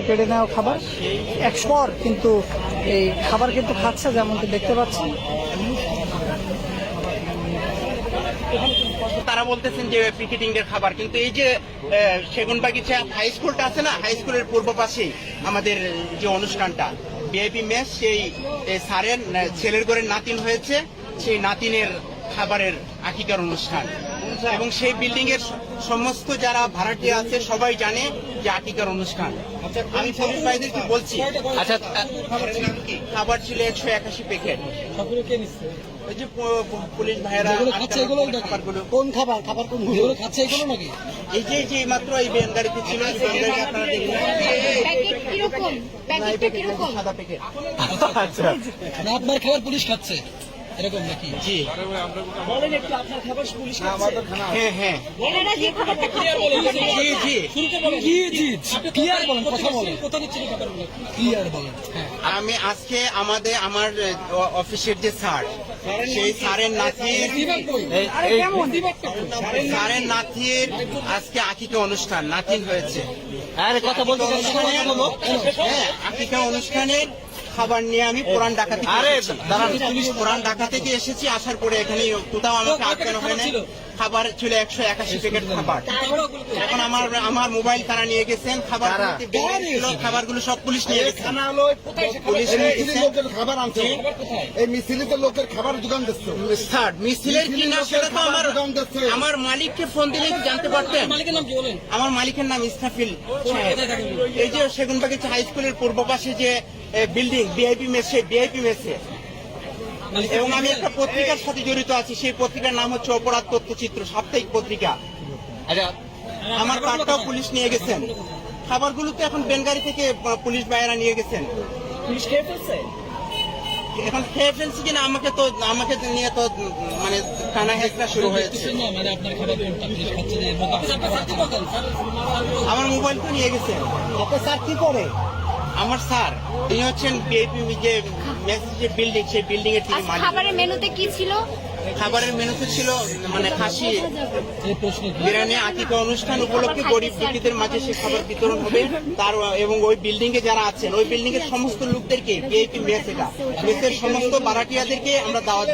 কেড়ে নেওয়া খাবার এক্সপোর্ট কিন্তু এই খাবার কিন্তু খাচ্ছে, যেমনটি দেখতে পাচ্ছেন। তারা বলতেছেন যে পিকেটিং এর খাবার, কিন্তু এই যে সেগুনবাগিচা হাই স্কুলটা আছে না, হাই স্কুলের পূর্ব পাশেই আমাদের যে অনুষ্ঠানটা ভিআইপি মেস, সেই স্যারের ছেলের ঘরের নাতিন হয়েছে, সেই নাতিনের খাবারের আকিকার অনুষ্ঠান, এবং সেই বিল্ডিং এর সমস্ত যারা ভাড়াটিয়া আছে সবাই জানে যে আকিকার অনুষ্ঠান। আমি পুলিশ ভাইদেরকে বলছি, আচ্ছা খাবার ছিল 181 প্যাকেট। ওই যে পুলিশ ভাইয়েরা খাবারগুলো, কোন খাবার খাবার কোনগুলো খাচ্ছে এগুলো নাকি? এই যে মাত্র এই ভ্যান গাড়িতে ছিল, এই ভ্যান গাড়িতে আপনারা দেখলেন সাদা প্যাকেট। আচ্ছা, আপনার খাবার পুলিশ খাচ্ছে এরকম নাকি? জি বলেন একটু, আপনার খাবার পুলিশ খাচ্ছে? হ্যাঁ হ্যাঁ জি জি ক্লিয়ার বলেন, কথা বলেন, কোথা নিচ্ছিল খাবারগুলো ক্লিয়ার বলেন। আমি আজকে আমার অফিসের যে স্যার, সেই স্যারের নাতির আজকে আকিকা অনুষ্ঠান, নাতিন হয়েছে। আরে কথা বলতে হ্যাঁ, আকিকা অনুষ্ঠানে খাবার নিয়ে আমি পুরান ঢাকা থেকে পুরান ঢাকা থেকে এসেছি। আসার পরে এখানে কোথাও আমাকে আটকানো হয় না। খাবার ছিল 181 প্যাকেট খাবার। এখন আমার মোবাইল তারা নিয়ে গেছেন, খাবারগুলো সব পুলিশ নিয়ে গেছে। পুলিশ খাবার আনছে, এই মিছিলিতে লোকের খাবার দোকান দিচ্ছে। স্যার, মিছিলের কি না সেটা তো আমার মালিককে ফোন দিলে জানতে পারতেন। আমার মালিকের নাম ইসরাফিল সাহেব। এই যে সেগুনবাগিচা হাই স্কুলের পূর্ব পাশে যে বিল্ডিং ভিআইপি মেস, সেই ভিআইপি মেসে, এবং আমি একটা পত্রিকার সাথে জড়িত আছি, সেই পত্রিকার নাম হচ্ছে অপরাধ তথ্যচিত্র, সাপ্তাহিক পত্রিকা। আমার কার্ডটাও পুলিশ নিয়ে গেছেন। খাবারগুলো তো এখন বেনগাড়ি থেকে পুলিশ ভাইয়েরা নিয়ে গেছেন। পুলিশ খেয়ে ফেলছে, এখন খেয়ে ফেলছে কিনা আমাকে নিয়ে তো মানে কানা হেঁচড়া শুরু হয়েছে। মানে আপনার খাবার কোনটা পুলিশ খাচ্ছে যে আমার মোবাইল তো নিয়ে গেছেন। আপনার স্যার কি করে? আমার স্যার, তিনি হচ্ছেন ভিআইপি যে বিল্ডিং, সেই বিল্ডিং এর তিনি মালিক। খাবারের মেনুতে কি ছিল? খাবারের মেনুতে ছিল মানে খাসি বিরিয়ানি। আকিকা অনুষ্ঠান উপলক্ষে গরিব দুঃখীদের মাঝে সে খাবার বিতরণ হবে তার, এবং ওই বিল্ডিং এ যারা আছেন, ওই বিল্ডিং এর সমস্ত লোকদেরকে ভিআইপি মেস, এটা মেসের সমস্ত ভাড়াটিয়াদেরকে আমরা দাওয়াত